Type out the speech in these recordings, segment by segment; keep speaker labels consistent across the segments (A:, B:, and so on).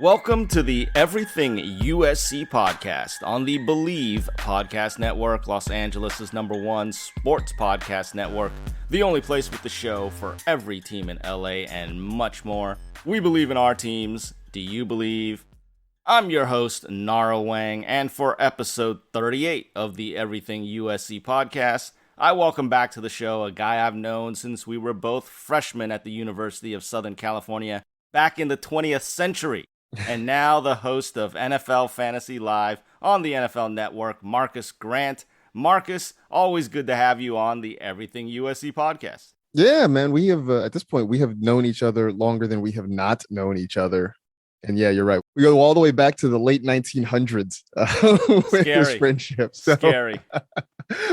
A: Welcome to the Everything USC podcast on the Believe Podcast Network, Los Angeles' #1 sports podcast network, the only place with the show for every team in LA and much more. We believe in our teams. Do you believe? I'm your host, Nara Wang, and for episode 38 of the Everything USC podcast, I welcome back to the show a guy I've known since we were both freshmen at the University of Southern California back in the 20th century. And now the host of NFL Fantasy Live on the NFL Network, Marcus Grant. Marcus, always good to have you on the Everything USC podcast.
B: Yeah, man, we have, at this point, we have known each other longer than we have not known each other. And yeah, you're right. We go all the way back to the late 1900s with this friendship. So,
A: Scary.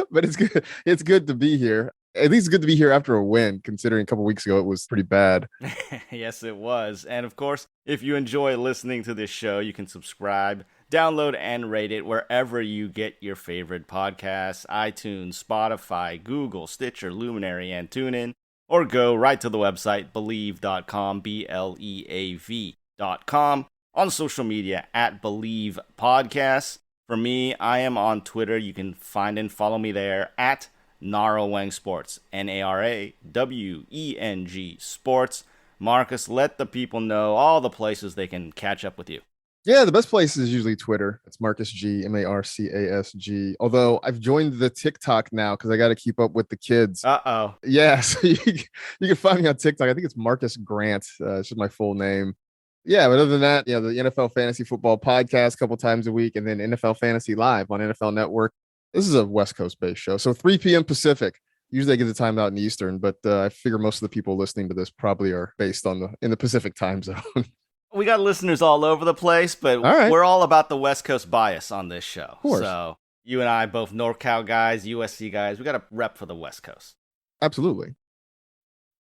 B: But it's good. It's good to be here. At least it's good to be here after a win, considering a couple weeks ago it was pretty bad.
A: Yes, it was. And of course, if you enjoy listening to this show, you can subscribe, download, and rate it wherever you get your favorite podcasts: iTunes, Spotify, Google, Stitcher, Luminary, and TuneIn. Or go right to the website, Believe.com, BLEAV.com. On social media, at Believe Podcasts. For me, I am on Twitter. You can find and follow me there at Nara Weng Sports, NARAWENG Sports. Marcus, let the people know all the places they can catch up with you.
B: Yeah, the best place is usually Twitter. It's Marcus G, MARCASG. Although I've joined the TikTok now because I got to keep up with the kids.
A: Uh-oh.
B: Yeah, so you can find me on TikTok. I think it's Marcus Grant. It's just my full name. Yeah, but other than that, the NFL Fantasy Football podcast a couple times a week, and then NFL Fantasy Live on NFL Network. This is a West Coast-based show, so 3 p.m. Pacific. Usually I get the time out in Eastern, but I figure most of the people listening to this probably are based in the Pacific time zone.
A: We got listeners all over the place, but We're all about the West Coast bias on this show.
B: Of course.
A: So you and I, both NorCal guys, USC guys, we got a rep for the West Coast.
B: Absolutely.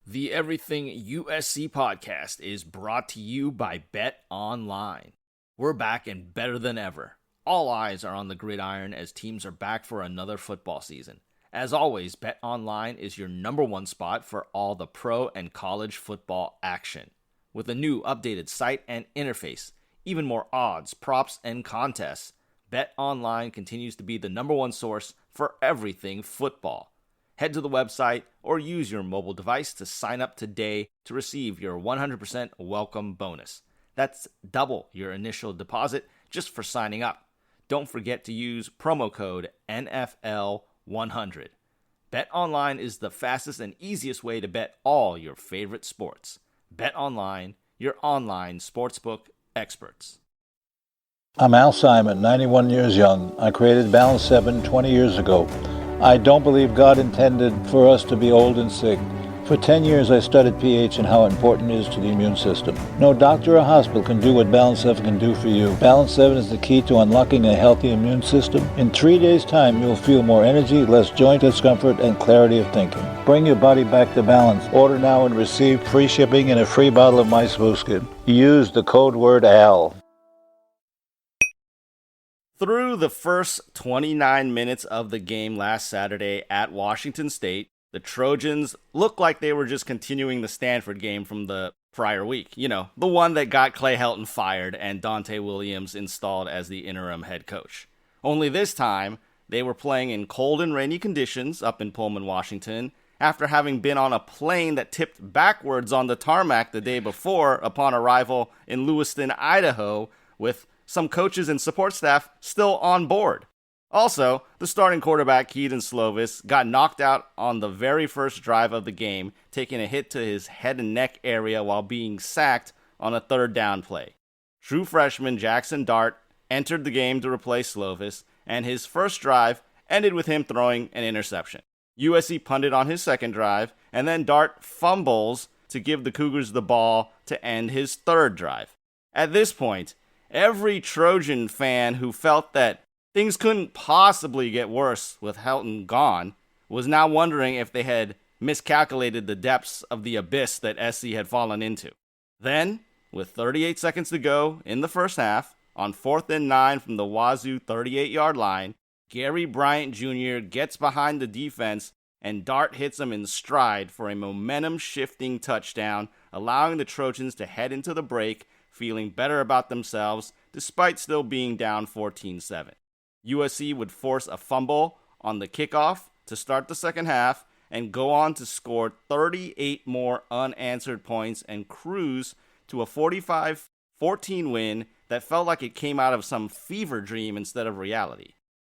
A: The Everything USC podcast is brought to you by Bet Online. We're back and better than ever. All eyes are on the gridiron as teams are back for another football season. As always, Bet Online is your #1 spot for all the pro and college football action. With a new updated site and interface, even more odds, props, and contests, Bet Online continues to be the #1 source for everything football. Head to the website or use your mobile device to sign up today to receive your 100% welcome bonus. That's double your initial deposit just for signing up. Don't forget to use promo code NFL100. BetOnline is the fastest and easiest way to bet all your favorite sports. BetOnline, your online sportsbook experts.
C: I'm Al Simon, 91 years young. I created Balance 7 20 years ago. I don't believe God intended for us to be old and sick. For 10 years, I studied pH and how important it is to the immune system. No doctor or hospital can do what Balance 7 can do for you. Balance 7 is the key to unlocking a healthy immune system. In 3 days' time, you'll feel more energy, less joint discomfort, and clarity of thinking. Bring your body back to balance. Order now and receive free shipping and a free bottle of My Smooth Skin. Use the code word AL.
A: Through the first 29 minutes of the game last Saturday at Washington State, the Trojans looked like they were just continuing the Stanford game from the prior week. The one that got Clay Helton fired and Dante Williams installed as the interim head coach. Only this time, they were playing in cold and rainy conditions up in Pullman, Washington, after having been on a plane that tipped backwards on the tarmac the day before upon arrival in Lewiston, Idaho, with some coaches and support staff still on board. Also, the starting quarterback, Kedon Slovis, got knocked out on the very first drive of the game, taking a hit to his head and neck area while being sacked on a 3rd down play. True freshman Jackson Dart entered the game to replace Slovis, and his first drive ended with him throwing an interception. USC punted on his second drive, and then Dart fumbles to give the Cougars the ball to end his 3rd drive. At this point, every Trojan fan who felt that things couldn't possibly get worse with Helton gone was now wondering if they had miscalculated the depths of the abyss that SC had fallen into. Then, with 38 seconds to go in the first half, on 4th and 9 from the Wazoo 38-yard line, Gary Bryant Jr. gets behind the defense and Dart hits him in stride for a momentum-shifting touchdown, allowing the Trojans to head into the break feeling better about themselves despite still being down 14-7. USC would force a fumble on the kickoff to start the second half and go on to score 38 more unanswered points and cruise to a 45-14 win that felt like it came out of some fever dream instead of reality.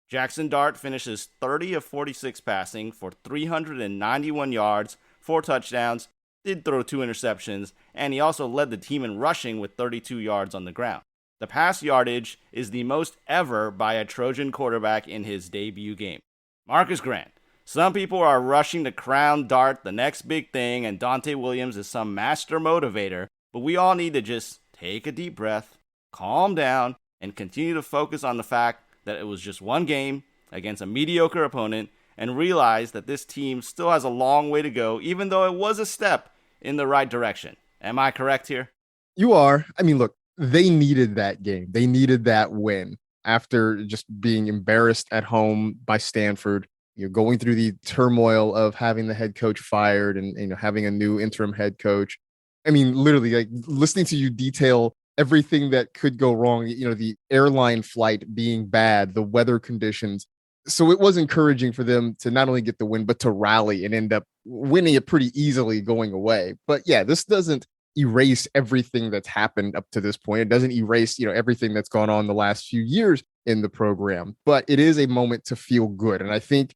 A: Jackson Dart finishes 30 of 46 passing for 391 yards, 4 touchdowns, did throw 2 interceptions, and he also led the team in rushing with 32 yards on the ground. The pass yardage is the most ever by a Trojan quarterback in his debut game. Marcus Grant. Some people are rushing to crown Dart the next big thing, and Dante Williams is some master motivator, but we all need to just take a deep breath, calm down, and continue to focus on the fact that it was just one game against a mediocre opponent, and realize that this team still has a long way to go, even though it was a step in the right direction. Am I correct here?
B: You are. I mean, look, they needed that game. They needed that win after just being embarrassed at home by Stanford. You're going through the turmoil of having the head coach fired and having a new interim head coach. I mean, literally, like listening to you detail everything that could go wrong, the airline flight being bad, the weather conditions. So it was encouraging for them to not only get the win, but to rally and end up winning it pretty easily going away. But yeah, this doesn't erase everything that's happened up to this point. It doesn't erase, everything that's gone on the last few years in the program, but it is a moment to feel good. And I think,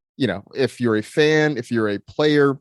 B: if you're a fan, if you're a player,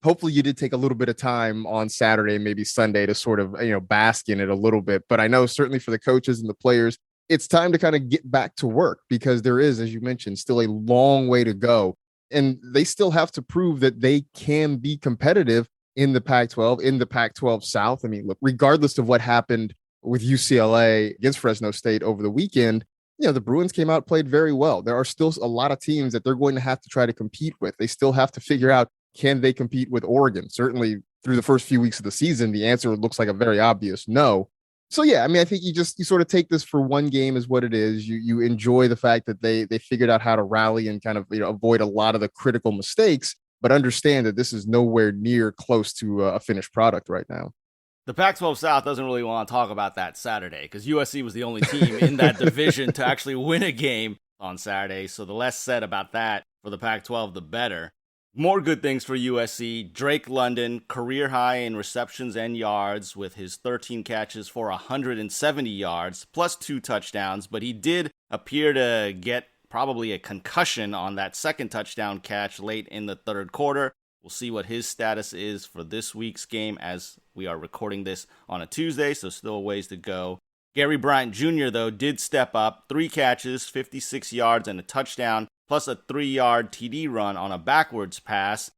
B: hopefully you did take a little bit of time on Saturday, maybe Sunday to sort of, bask in it a little bit. But I know certainly for the coaches and the players, it's time to kind of get back to work because there is, as you mentioned, still a long way to go. And they still have to prove that they can be competitive in the Pac-12, in the Pac-12 South. I mean, look, regardless of what happened with UCLA against Fresno State over the weekend, the Bruins came out, played very well. There are still a lot of teams that they're going to have to try to compete with. They still have to figure out, can they compete with Oregon? Certainly through the first few weeks of the season, the answer looks like a very obvious no. So yeah, I mean, I think you sort of take this for one game is what it is. You enjoy the fact that they figured out how to rally and kind of avoid a lot of the critical mistakes, but understand that this is nowhere near close to a finished product right now.
A: The Pac-12 South doesn't really want to talk about that Saturday because USC was the only team in that division to actually win a game on Saturday. So the less said about that for the Pac-12, the better. More good things for USC. Drake London, career high in receptions and yards with his 13 catches for 170 yards, plus 2 touchdowns, but he did appear to get probably a concussion on that second touchdown catch late in the third quarter. We'll see what his status is for this week's game as we are recording this on a Tuesday, so still a ways to go. Gary Bryant Jr., though, did step up. 3 catches, 56 yards, and a touchdown, plus a 3-yard TD run on a backwards pass.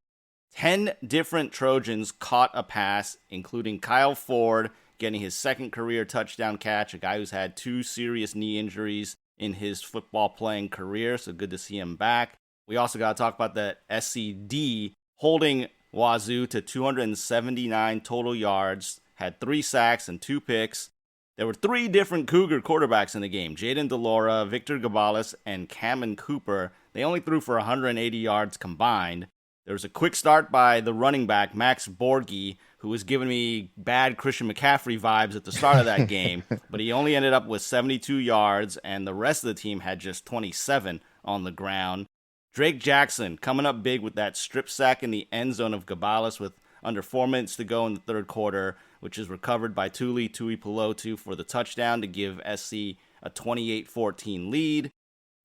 A: 10 different Trojans caught a pass, including Kyle Ford getting his second career touchdown catch, a guy who's had 2 serious knee injuries in his football playing career, so good to see him back. We also got to talk about the SCD holding Wazoo to 279 total yards, had 3 sacks and 2 picks. There were 3 different Cougar quarterbacks in the game, Jaden DeLaura, Victor Gabales, and Cameron Cooper. They only threw for 180 yards combined. There was a quick start by the running back, Max Borghi, who was giving me bad Christian McCaffrey vibes at the start of that game, but he only ended up with 72 yards, and the rest of the team had just 27 on the ground. Drake Jackson coming up big with that strip sack in the end zone of Gabales with under 4 minutes to go in the third quarter, which is recovered by Tuli Tuipulotu for the touchdown to give SC a 28-14 lead.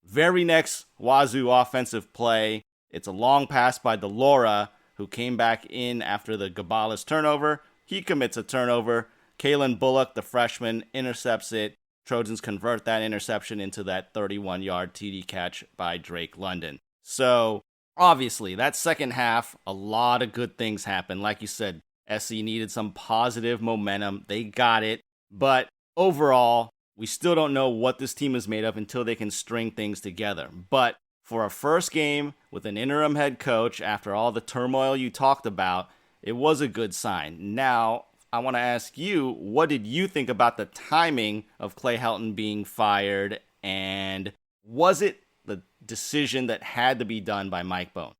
A: Very next Wazoo offensive play, it's a long pass by DeLaura, who came back in after the Gabales turnover. He commits a turnover. Kalen Bullock, the freshman, intercepts it. Trojans convert that interception into that 31-yard TD catch by Drake London. So, obviously, that second half, a lot of good things happened. Like you said, SC needed some positive momentum. They got it. But overall, we still don't know what this team is made of until they can string things together. But for a first game with an interim head coach, after all the turmoil you talked about, it was a good sign. Now, I want to ask you, what did you think about the timing of Clay Helton being fired? And was it the decision that had to be done by Mike Bohn?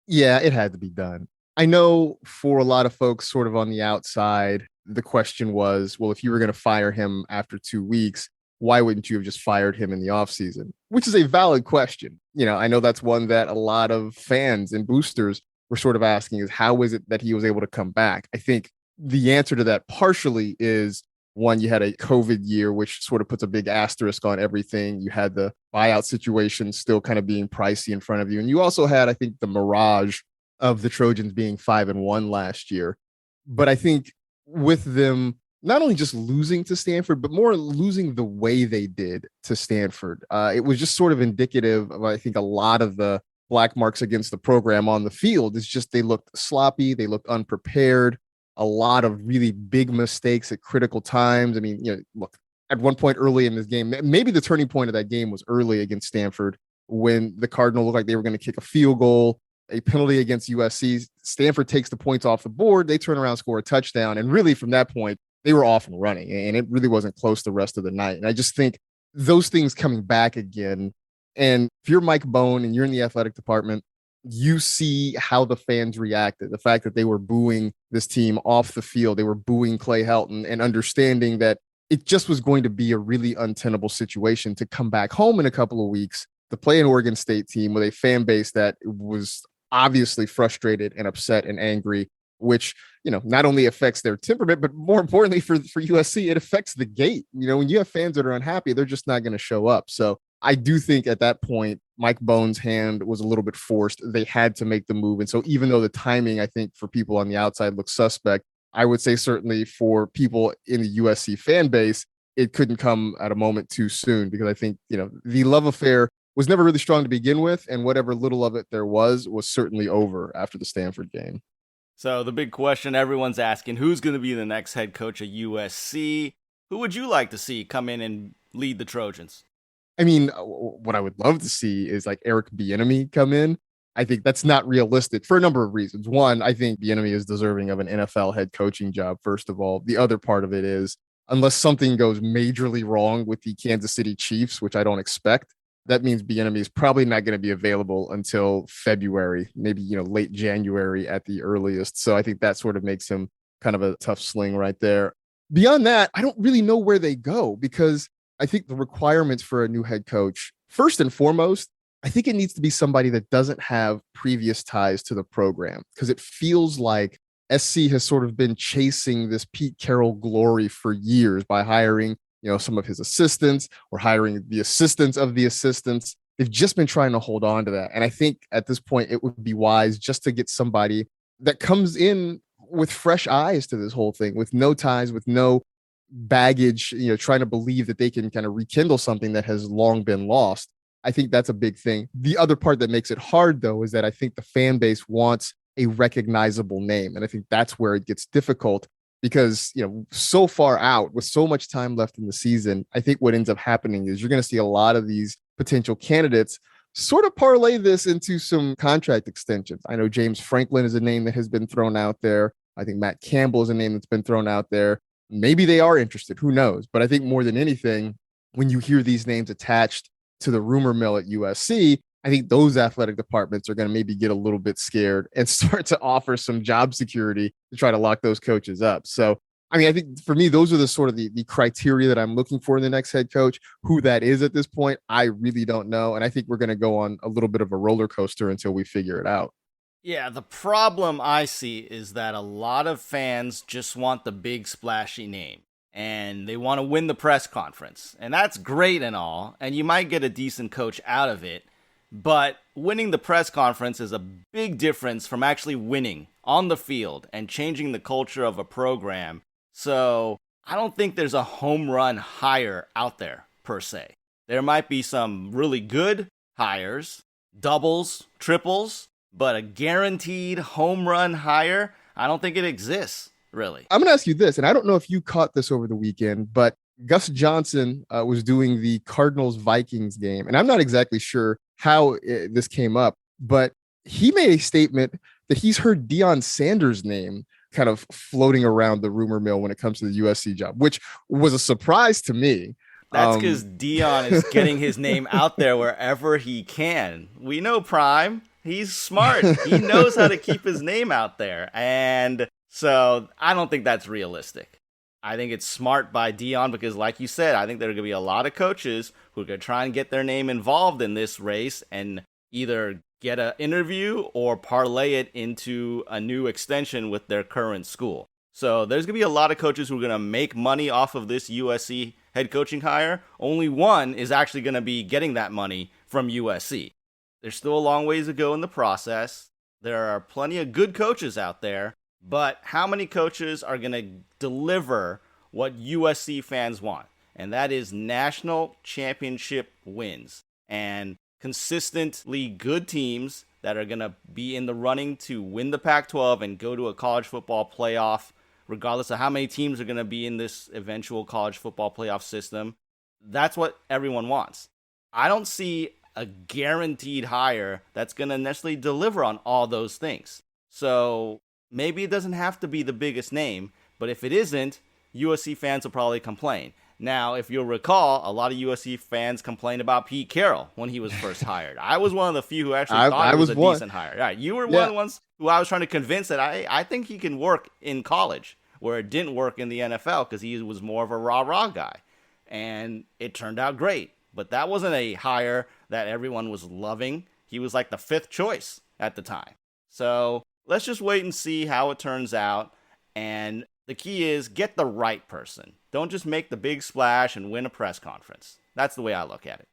B: Yeah, it had to be done. I know for a lot of folks sort of on the outside, the question was, well, if you were going to fire him after 2 weeks, why wouldn't you have just fired him in the offseason? Which is a valid question. I know that's one that a lot of fans and boosters were sort of asking, is how is it that he was able to come back? I think the answer to that partially is, one, you had a COVID year, which sort of puts a big asterisk on everything. You had the buyout situation still kind of being pricey in front of you. And you also had, I think, the mirage of the Trojans being 5-1 last year. But I think with them not only just losing to Stanford, but more losing the way they did to Stanford, it was just sort of indicative of, I think, a lot of the black marks against the program on the field. It's just they looked sloppy, they looked unprepared, a lot of really big mistakes at critical times. I mean, look, at one point early in this game, maybe the turning point of that game was early against Stanford when the Cardinals looked like they were going to kick a field goal, a penalty against USC. Stanford takes the points off the board. They turn around, score a touchdown. And really from that point, they were off and running, and it really wasn't close the rest of the night. And I just think those things coming back again. And if you're Mike Bohn and you're in the athletic department, you see how the fans reacted. The fact that they were booing this team off the field, they were booing Clay Helton, and understanding that it just was going to be a really untenable situation to come back home in a couple of weeks to play an Oregon State team with a fan base that was obviously frustrated and upset and angry, which, not only affects their temperament, but more importantly for USC, it affects the gate. When you have fans that are unhappy, they're just not going to show up. So I do think at that point, Mike Bohn's hand was a little bit forced. They had to make the move. And so even though the timing, I think, for people on the outside looks suspect, I would say certainly for people in the USC fan base, it couldn't come at a moment too soon, because I think, the love affair was never really strong to begin with. And whatever little of it there was certainly over after the Stanford game.
A: So the big question everyone's asking, who's going to be the next head coach at USC? Who would you like to see come in and lead the Trojans?
B: I mean, what I would love to see is like Eric Bieniemy come in. I think that's not realistic for a number of reasons. One, I think Bieniemy is deserving of an NFL head coaching job, first of all. The other part of it is, unless something goes majorly wrong with the Kansas City Chiefs, which I don't expect, that means Bieniemy is probably not going to be available until February, maybe, late January at the earliest. So I think that sort of makes him kind of a tough sling right there. Beyond that, I don't really know where they go, because I think the requirements for a new head coach, first and foremost, I think it needs to be somebody that doesn't have previous ties to the program, because it feels like SC has sort of been chasing this Pete Carroll glory for years by hiring, some of his assistants or hiring the assistants of the assistants. They've just been trying to hold on to that. And I think at this point, it would be wise just to get somebody that comes in with fresh eyes to this whole thing, with no ties, with no baggage, trying to believe that they can kind of rekindle something that has long been lost. I think that's a big thing. The other part that makes it hard, though, is that I think the fan base wants a recognizable name. And I think that's where it gets difficult, because, so far out with so much time left in the season, I think what ends up happening is you're going to see a lot of these potential candidates sort of parlay this into some contract extensions. I know James Franklin is a name that has been thrown out there. I think Matt Campbell is a name that's been thrown out there. Maybe they are interested. Who knows? But I think more than anything, when you hear these names attached to the rumor mill at USC, I think those athletic departments are going to maybe get a little bit scared and start to offer some job security to try to lock those coaches up. So, I mean, I think for me, those are the sort of the criteria that I'm looking for in the next head coach. Who that is at this point, I really don't know. And I think we're going to go on a little bit of a roller coaster until we figure it out.
A: Yeah, the problem I see is that a lot of fans just want the big splashy name, and they want to win the press conference. And that's great and all, and you might get a decent coach out of it. But winning the press conference is a big difference from actually winning on the field and changing the culture of a program. So I don't think there's a home run hire out there, per se. There might be some really good hires, doubles, triples, but a guaranteed home run hire, I don't think it exists, really.
B: I'm going to ask you this, and I don't know if you caught this over the weekend, but Gus Johnson was doing the Cardinals-Vikings game, and I'm not exactly sure how this came up, but he made a statement that he's heard Deion Sanders' name kind of floating around the rumor mill when it comes to the USC job, which was a surprise to me.
A: That's because Deion is getting his name out there wherever he can. We know Prime. He's smart. He knows how to keep his name out there. And So I don't think that's realistic. I think it's smart by Deion because, like you said, I think there are going to be a lot of coaches who are going to try and get their name involved in this race and either get an interview or parlay it into a new extension with their current school. So there's going to be a lot of coaches who are going to make money off of this USC head coaching hire. Only one is actually going to be getting that money from USC. There's still a long ways to go in the process. There are plenty of good coaches out there, but how many coaches are going to deliver what USC fans want? And that is national championship wins and consistently good teams that are going to be in the running to win the Pac-12 and go to a college football playoff, regardless of how many teams are going to be in this eventual college football playoff system. That's what everyone wants. I don't see a guaranteed hire that's going to necessarily deliver on all those things. So maybe it doesn't have to be the biggest name, but if it isn't, USC fans will probably complain. Now, if you'll recall, a lot of USC fans complained about Pete Carroll when he was first hired. I was one of the few who actually thought it was a decent hire. Right, you were one of the ones who I was trying to convince that I think he can work in college, where it didn't work in the NFL because he was more of a rah-rah guy. And it turned out great. But that wasn't a hire that everyone was loving. He was like the fifth choice at the time. So let's just wait and see how it turns out. And the key is get the right person. Don't just make the big splash and win a press conference. That's the way I look at it.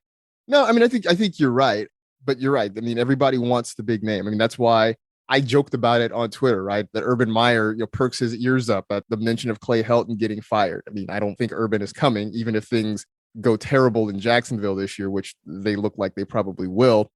B: No, I mean, I think you're right, but you're right. I mean, everybody wants the big name. I mean, that's why I joked about it on Twitter, right? That Urban Meyer, perks his ears up at the mention of Clay Helton getting fired. I mean, I don't think Urban is coming, even if things go terrible in Jacksonville this year, which they look like they probably will.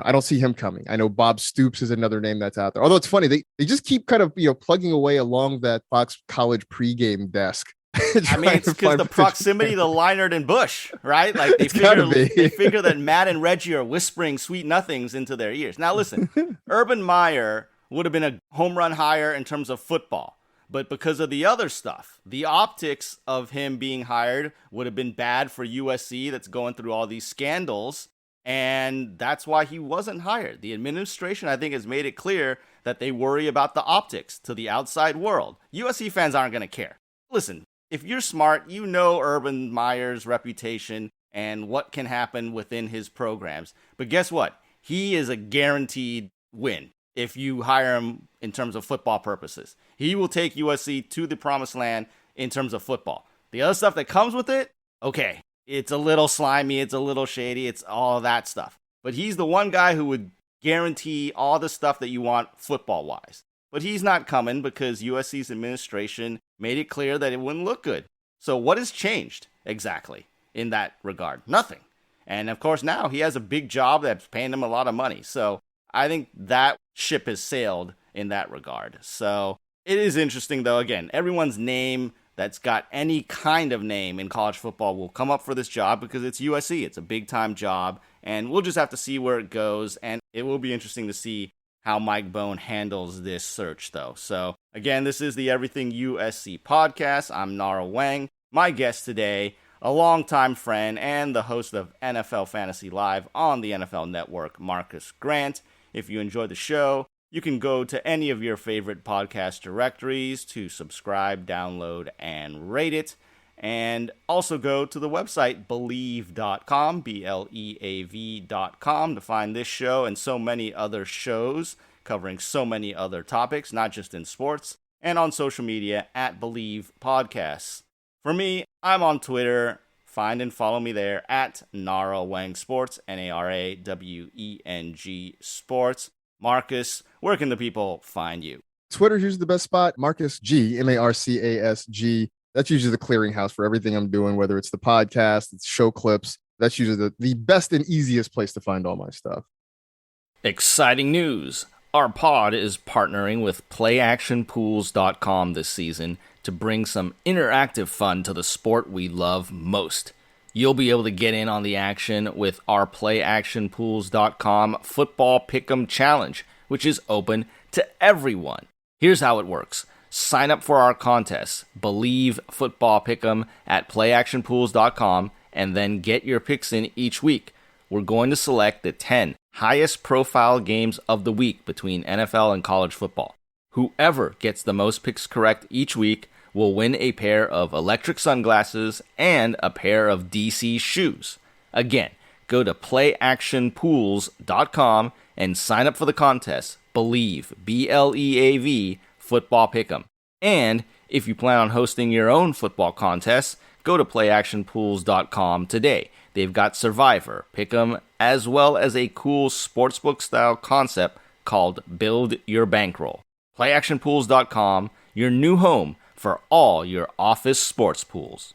B: I don't see him coming. I know Bob Stoops is another name that's out there. Although it's funny, they just keep kind of, plugging away along that Fox College pregame desk.
A: I mean, it's because the proximity to Leinart and Bush, right? Like they figure that Matt and Reggie are whispering sweet nothings into their ears. Now listen, Urban Meyer would have been a home run hire in terms of football. But because of the other stuff, the optics of him being hired would have been bad for USC that's going through all these scandals. And that's why he wasn't hired. The administration, I think, has made it clear that they worry about the optics to the outside world. USC fans aren't going to care. Listen, if you're smart, you know Urban Meyer's reputation and what can happen within his programs. But guess what? He is a guaranteed win if you hire him in terms of football purposes. He will take USC to the promised land in terms of football. The other stuff that comes with it, okay, it's a little slimy, it's a little shady, it's all that stuff. But he's the one guy who would guarantee all the stuff that you want football-wise. But he's not coming because USC's administration made it clear that it wouldn't look good. So what has changed exactly in that regard? Nothing. And of course now he has a big job that's paying him a lot of money. So I think that ship has sailed in that regard. So it is interesting though. Again, everyone's name that's got any kind of name in college football will come up for this job because it's USC. It's a big time job and we'll just have to see where it goes. And it will be interesting to see how Mike Bohn handles this search though. So again, this is the Everything USC podcast. I'm Nara Weng. My guest today, a longtime friend and the host of NFL Fantasy Live on the NFL Network, Marcus Grant. If you enjoy the show, you can go to any of your favorite podcast directories to subscribe, download, and rate it. And also go to the website Bleav.com, BLEAV.com, to find this show and so many other shows covering so many other topics, not just in sports, and on social media at Bleav Podcasts. For me, I'm on Twitter. Find and follow me there at Nara Weng Sports, NARAWENG Sports. Marcus, where can the people find you?
B: Twitter's usually the best spot. Marcus G, MARCASG. That's usually the clearinghouse for everything I'm doing, whether it's the podcast, it's show clips. That's usually the best and easiest place to find all my stuff.
A: Exciting news. Our pod is partnering with PlayActionPools.com this season to bring some interactive fun to the sport we love most. You'll be able to get in on the action with our PlayActionPools.com Football Pick'em Challenge, which is open to everyone. Here's how it works. Sign up for our contest, Bleav Football Pick'em at PlayActionPools.com, and then get your picks in each week. We're going to select the 10 highest profile games of the week between NFL and college football. Whoever gets the most picks correct each week will win a pair of electric sunglasses and a pair of DC shoes. Again, go to playactionpools.com and sign up for the contest. Believe, B-L-E-A-V, Football Pick'em. And if you plan on hosting your own football contests, go to playactionpools.com today. They've got Survivor, Pick'em, as well as a cool sportsbook-style concept called Build Your Bankroll. Playactionpools.com, your new home for all your office sports pools.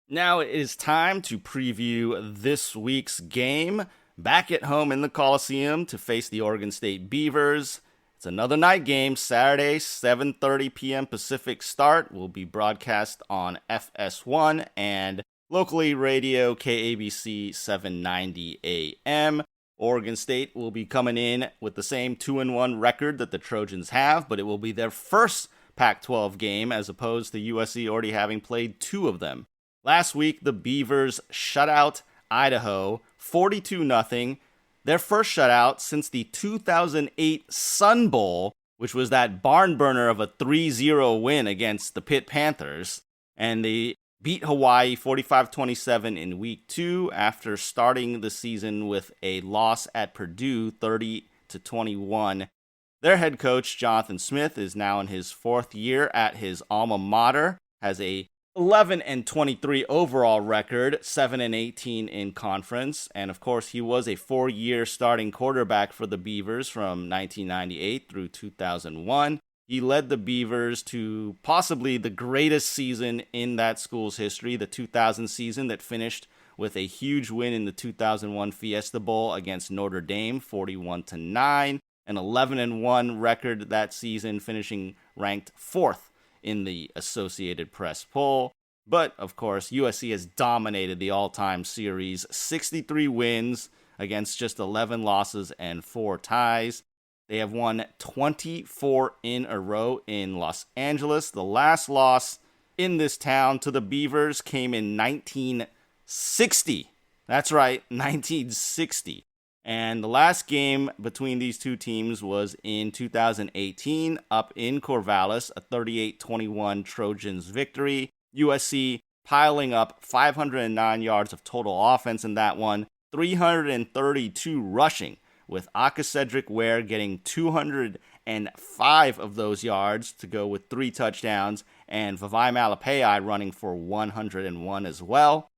A: Now it is time to preview this week's game. Back at home in the Coliseum to face the Oregon State Beavers. It's another night game, Saturday, 7:30 p.m. Pacific start. Will be broadcast on FS1 and locally radio KABC 790 AM. Oregon State will be coming in with the same 2-1 record that the Trojans have, but it will be their first Pac-12 game as opposed to USC already having played 2 of them. Last week, the Beavers shut out Idaho 42-0. Their first shutout since the 2008 Sun Bowl, which was that barn burner of a 3-0 win against the Pitt Panthers. And they beat Hawaii 45-27 in week 2 after starting the season with a loss at Purdue 30-21. Their head coach, Jonathan Smith, is now in his 4th year at his alma mater, has a 11-23 overall record, 7-18 in conference, and of course he was a 4-year starting quarterback for the Beavers from 1998 through 2001. He led the Beavers to possibly the greatest season in that school's history, the 2000 season that finished with a huge win in the 2001 Fiesta Bowl against Notre Dame, 41-9, an 11-1 record that season, finishing ranked 4th in the Associated Press poll. But, of course, USC has dominated the all-time series, 63 wins against just 11 losses and 4 ties. They have won 24 in a row in Los Angeles. The last loss in this town to the Beavers came in 1960. That's right, 1960. And the last game between these two teams was in 2018 up in Corvallis, a 38-21 Trojans victory. USC piling up 509 yards of total offense in that one, 332 rushing, with Aka Cedric Ware getting 205 of those yards to go with 3 touchdowns, and Vavai Malapei running for 101 as well.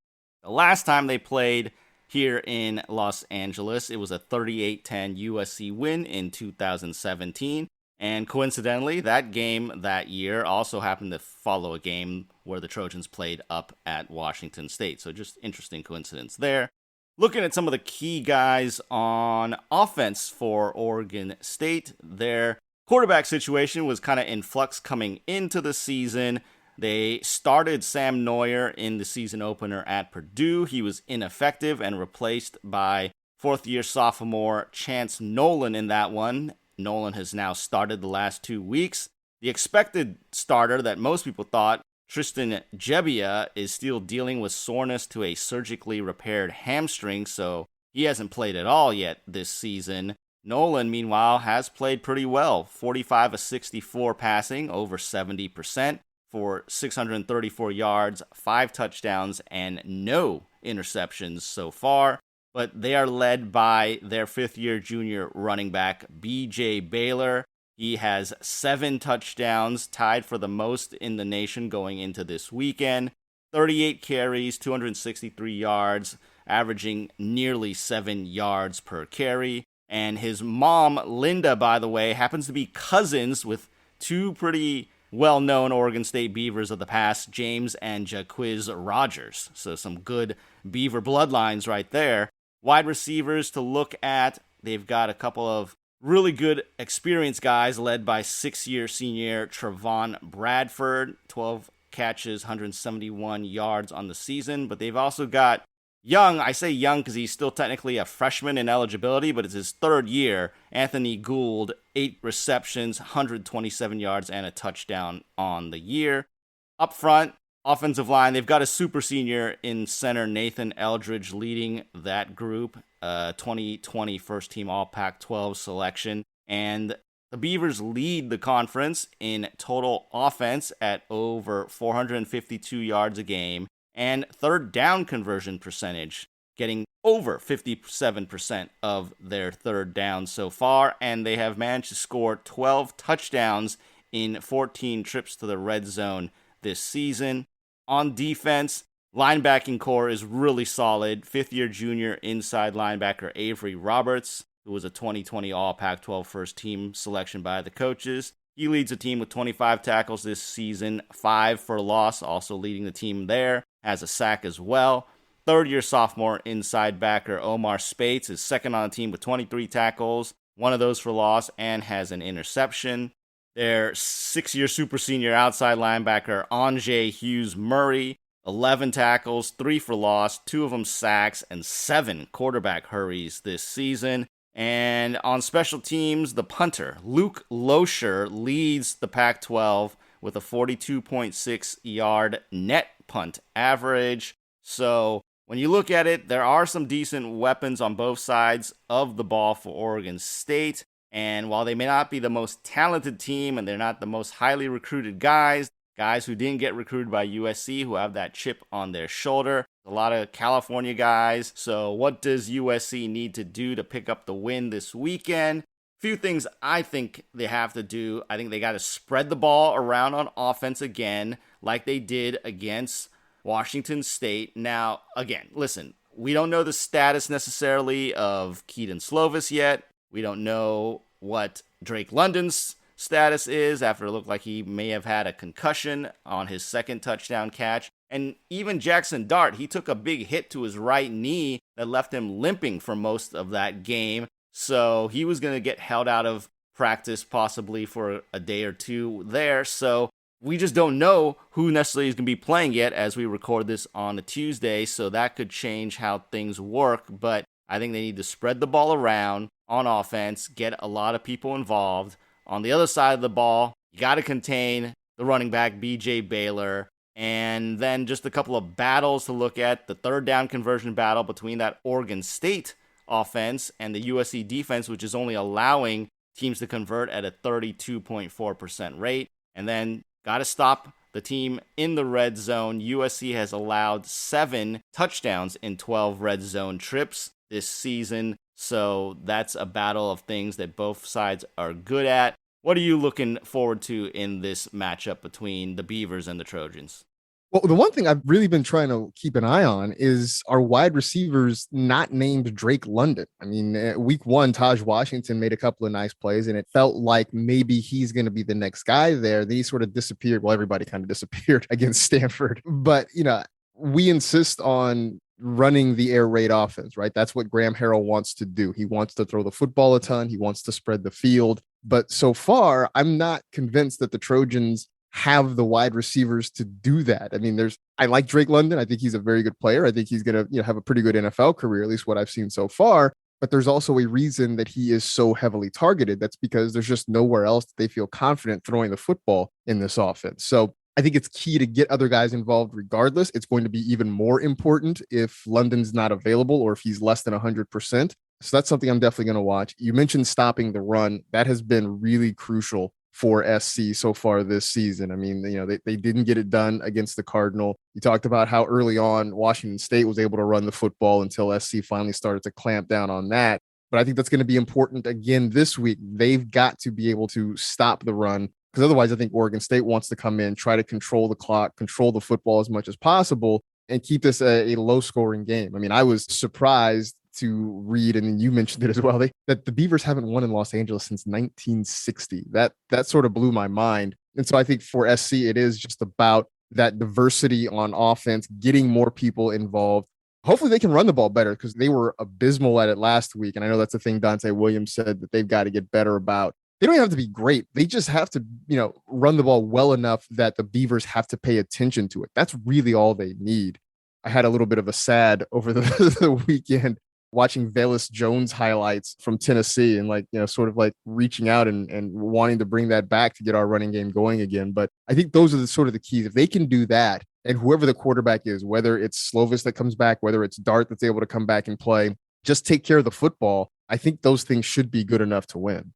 A: The last time they played here in Los Angeles, it was a 38-10 USC win in 2017. And coincidentally, that game that year also happened to follow a game where the Trojans played up at Washington State. So just interesting coincidence there. Looking at some of the key guys on offense for Oregon State, their quarterback situation was kind of in flux coming into the season. They started Sam Neuer in the season opener at Purdue. He was ineffective and replaced by 4th-year sophomore Chance Nolan in that one. Nolan has now started the last 2 weeks. The expected starter that most people thought, Tristan Gebbia, is still dealing with soreness to a surgically repaired hamstring, so he hasn't played at all yet this season. Nolan, meanwhile, has played pretty well. 45 of 64 passing, over 70%. For 634 yards, 5 touchdowns, and no interceptions so far. But they are led by their 5th-year junior running back, B.J. Baylor. He has 7 touchdowns, tied for the most in the nation going into this weekend. 38 carries, 263 yards, averaging nearly 7 yards per carry. And his mom, Linda, by the way, happens to be cousins with 2 pretty well-known Oregon State Beavers of the past, James and Jaquiz Rogers. So some good Beaver bloodlines right there. Wide receivers to look at, they've got a couple of really good experienced guys led by 6-year senior Trevon Bradford, 12 catches, 171 yards on the season. But they've also got young, I say young because he's still technically a freshman in eligibility, but it's his 3rd year, Anthony Gould, 8 receptions, 127 yards, and a touchdown on the year. Up front, offensive line, they've got a super senior in center, Nathan Eldridge, leading that group, 2020 first-team All-Pac-12 selection. And The Beavers lead the conference in total offense at over 452 yards a game and third down conversion percentage, getting over 57% of their third downs so far, and they have managed to score 12 touchdowns in 14 trips to the red zone this season. On defense, linebacking core is really solid. Fifth-year junior inside linebacker Avery Roberts, who was a 2020 All Pac-12 first team selection by the coaches. He leads the team with 25 tackles this season, 5 for loss, also leading the team there, has a sack as well. Third-year sophomore inside backer Omar Spates is second on the team with 23 tackles, 1 of those for loss, and has an interception. Their 6-year super senior outside linebacker Anjay Hughes Murray, 11 tackles, 3 for loss, 2 of them sacks, and 7 quarterback hurries this season. And on special teams, the punter, Luke Loescher, leads the Pac-12 with a 42.6 yard net punt average. So when you look at it, there are some decent weapons on both sides of the ball for Oregon State. And while they may not be the most talented team and they're not the most highly recruited guys who didn't get recruited by USC who have that chip on their shoulder, a lot of California guys. So what does USC need to do to pick up the win this weekend? Few things I think they have to do. I think they got to spread the ball around on offense again, like they did against Washington State. Now, again, listen, we don't know the status necessarily of Keaton Slovis yet. We don't know what Drake London's status is after it looked like he may have had a concussion on his second touchdown catch. And even Jackson Dart, he took a big hit to his right knee that left him limping for most of that game. So he was going to get held out of practice possibly for a day or two there. So we just don't know who necessarily is going to be playing yet as we record this on a Tuesday. So that could change how things work. But I think they need to spread the ball around on offense, get a lot of people involved. On the other side of the ball, you got to contain the running back, B.J. Baylor. And then just a couple of battles to look at. The third down conversion battle between that Oregon State offense and the USC defense, which is only allowing teams to convert at a 32.4% rate. And then got to stop the team in the red zone. USC has allowed 7 touchdowns in 12 red zone trips this season. So that's a battle of things that both sides are good at. What are you looking forward to in this matchup between the Beavers and the Trojans?
B: Well, the one thing I've really been trying to keep an eye on is our wide receivers not named Drake London. I mean, week 1, Taj Washington made a couple of nice plays, and it felt like maybe he's going to be the next guy there. Then he sort of disappeared. Well, everybody kind of disappeared against Stanford. But, we insist on running the air raid offense, right? That's what Graham Harrell wants to do. He wants to throw the football a ton. He wants to spread the field. But so far, I'm not convinced that the Trojans have the wide receivers to do that. I mean, I like Drake London. I think he's a very good player. I think he's going to have a pretty good NFL career, at least what I've seen so far. But there's also a reason that he is so heavily targeted. That's because there's just nowhere else that they feel confident throwing the football in this offense. So I think it's key to get other guys involved regardless. It's going to be even more important if London's not available or if he's less than 100%. So that's something I'm definitely going to watch. You mentioned stopping the run. That has been really crucial for SC so far this season. I mean, they didn't get it done against the Cardinal. You talked about how early on Washington State was able to run the football until SC finally started to clamp down on that. But I think that's going to be important again this week. They've got to be able to stop the run, because otherwise I think Oregon State wants to come in, try to control the clock, control the football as much as possible, and keep this a low-scoring game. I mean, I was surprised to read, and you mentioned it as well, that the Beavers haven't won in Los Angeles since 1960. That sort of blew my mind. And so I think for SC, it is just about that diversity on offense, getting more people involved. Hopefully they can run the ball better, because they were abysmal at it last week. And I know that's the thing Dante Williams said that they've got to get better about. They don't even have to be great. They just have to, run the ball well enough that the Beavers have to pay attention to it. That's really all they need. I had a little bit of a sad over the weekend watching Velus Jones highlights from Tennessee and sort of reaching out and wanting to bring that back to get our running game going again. But I think those are the keys. If they can do that, and whoever the quarterback is, whether it's Slovis that comes back, whether it's Dart that's able to come back and play, just take care of the football. I think those things should be good enough to win.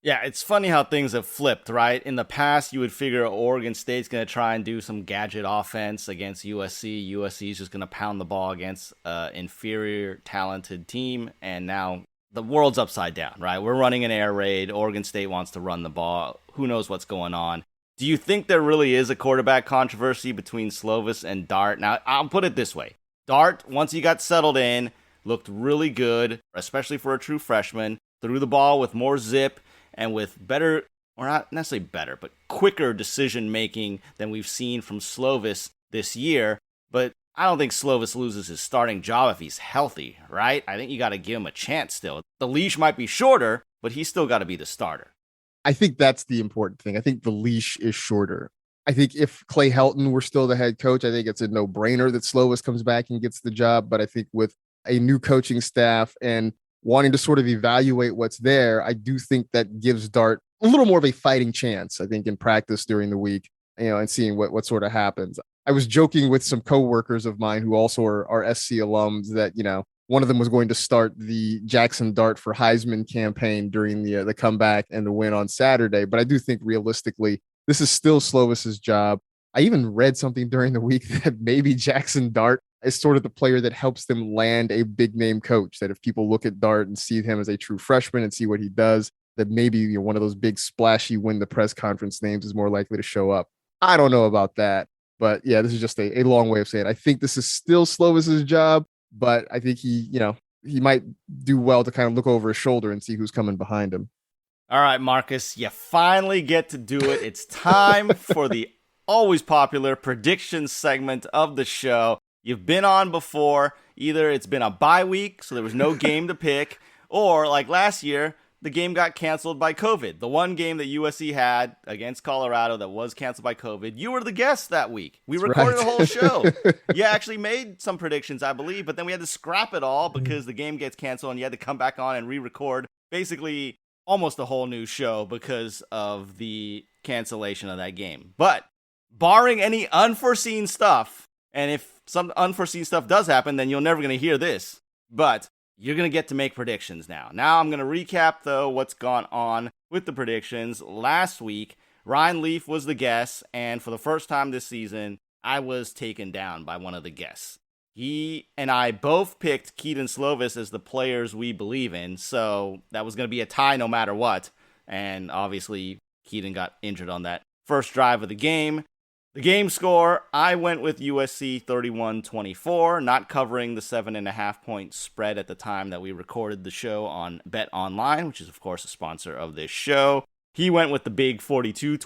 A: Yeah, it's funny how things have flipped, right? In the past, you would figure Oregon State's going to try and do some gadget offense against USC. USC is just going to pound the ball against an inferior, talented team. And now the world's upside down, right? We're running an air raid. Oregon State wants to run the ball. Who knows what's going on? Do you think there really is a quarterback controversy between Slovis and Dart? Now, I'll put it this way. Dart, once he got settled in, looked really good, especially for a true freshman. Threw the ball with more zip and with better, or not necessarily better, but quicker decision-making than we've seen from Slovis this year. But I don't think Slovis loses his starting job if he's healthy, right? I think you got to give him a chance still. The leash might be shorter, but he's still got to be the starter.
B: I think that's the important thing. I think the leash is shorter. I think if Clay Helton were still the head coach, I think it's a no-brainer that Slovis comes back and gets the job. But I think with a new coaching staff and wanting to sort of evaluate what's there, I do think that gives Dart a little more of a fighting chance, I think, in practice during the week, and seeing what sort of happens. I was joking with some coworkers of mine who also are SC alums that, one of them was going to start the Jackson Dart for Heisman campaign during the comeback and the win on Saturday. But I do think realistically, this is still Slovis's job. I even read something during the week that maybe Jackson Dart is sort of the player that helps them land a big name coach, that if people look at Dart and see him as a true freshman and see what he does, that maybe one of those big splashy win the press conference names is more likely to show up. I don't know about that, but yeah, this is just a long way of saying it. I think this is still Slovis's job, but I think he might do well to kind of look over his shoulder and see who's coming behind him.
A: All right, Marcus, you finally get to do it. It's time for the always popular predictions segment of the show. You've been on before. Either it's been a bye week, so there was no game to pick, or like last year, the game got canceled by COVID. The one game that USC had against Colorado that was canceled by COVID, you were the guest that week. We recorded the whole show. You actually made some predictions, I believe, but then we had to scrap it all because the game gets canceled and you had to come back on and re-record basically almost a whole new show because of the cancellation of that game. But barring any unforeseen stuff, and if some unforeseen stuff does happen, then you're never going to hear this. But you're going to get to make predictions now. Now I'm going to recap, though, what's gone on with the predictions. Last week, Ryan Leaf was the guest, and for the first time this season, I was taken down by one of the guests. He and I both picked Kedon Slovis as the players we believe in, so that was going to be a tie no matter what. And obviously, Kedon got injured on that first drive of the game. The game score, I went with USC 31-24, not covering the 7.5 point spread at the time that we recorded the show on Bet Online, which is, of course, a sponsor of this show. He went with the big 42-21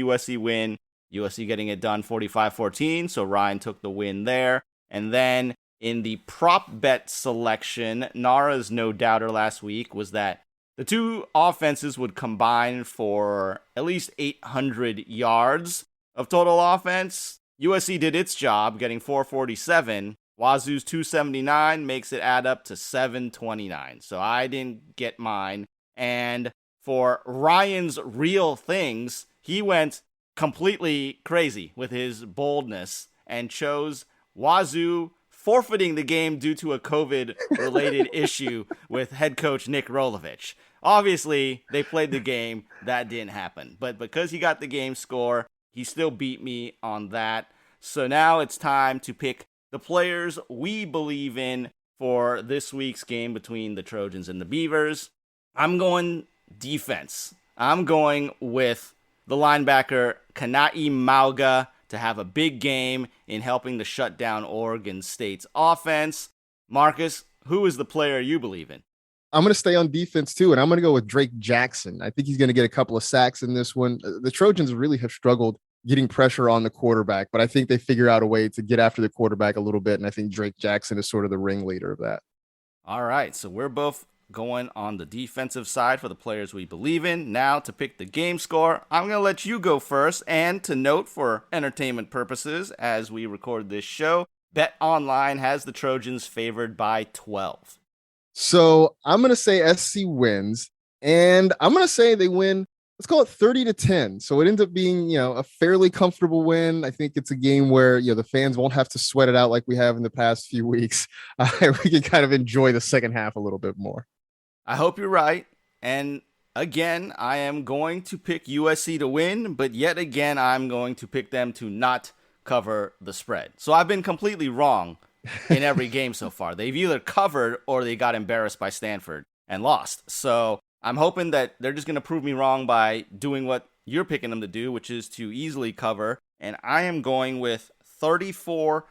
A: USC win, USC getting it done 45-14, so Ryan took the win there. And then in the prop bet selection, Nara's no doubter last week was that the two offenses would combine for at least 800 yards of total offense. USC did its job, getting 447. Wazoo's 279 makes it add up to 729. So I didn't get mine. And for Ryan's real things, he went completely crazy with his boldness and chose Wazoo forfeiting the game due to a COVID-related issue with head coach Nick Rolovich. Obviously, they played the game. That didn't happen. But because he got the game score, he still beat me on that. So now it's time to pick the players we believe in for this week's game between the Trojans and the Beavers. I'm going defense. I'm going with the linebacker Kana'i Mauga to have a big game in helping to shut down Oregon State's offense. Marcus, who is the player you believe in?
B: I'm going to stay on defense too, and I'm going to go with Drake Jackson. I think he's going to get a couple of sacks in this one. The Trojans really have struggled getting pressure on the quarterback, but I think they figure out a way to get after the quarterback a little bit, and I think Drake Jackson is sort of the ringleader of that.
A: All right, so we're both going on the defensive side for the players we believe in. Now to pick the game score, I'm going to let you go first, and to note for entertainment purposes as we record this show, Bet Online has the Trojans favored by 12.
B: So I'm going to say SC wins, and I'm going to say they win. Let's call it 30-10. So it ends up being, a fairly comfortable win. I think it's a game where, the fans won't have to sweat it out like we have in the past few weeks. We can kind of enjoy the second half a little bit more.
A: I hope you're right. And again, I am going to pick USC to win, but yet again, I'm going to pick them to not cover the spread. So I've been completely wrong in every game so far. They've either covered or they got embarrassed by Stanford and lost. So I'm hoping that they're just going to prove me wrong by doing what you're picking them to do, which is to easily cover. And I am going with 34-24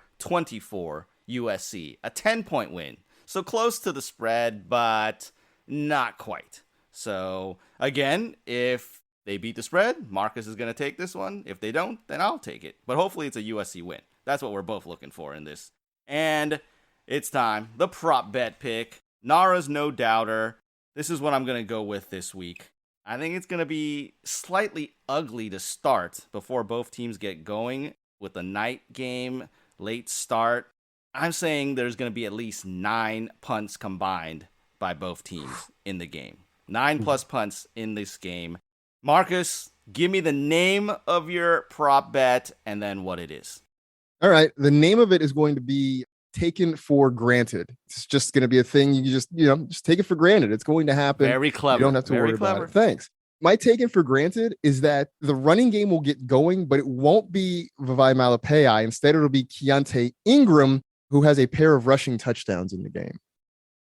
A: USC, a 10-point win. So close to the spread, but not quite. So again, if they beat the spread, Marcus is going to take this one. If they don't, then I'll take it. But hopefully it's a USC win. That's what we're both looking for in this. And it's time. The prop bet pick. Nara's no doubter. This is what I'm going to go with this week. I think it's going to be slightly ugly to start before both teams get going with a night game, late start. I'm saying there's going to be at least 9 punts combined by both teams in the game. 9+ punts in this game. Marcus, give me the name of your prop bet and then what it is.
B: All right. The name of it is going to be Taken for Granted. It's just going to be a thing. You just take it for granted. It's going to happen.
A: Very clever.
B: You don't have to worry about it. Thanks. My Taken for Granted is that the running game will get going, but it won't be Vavai Malapei. Instead, it'll be Keontae Ingram, who has a pair of rushing touchdowns in the game.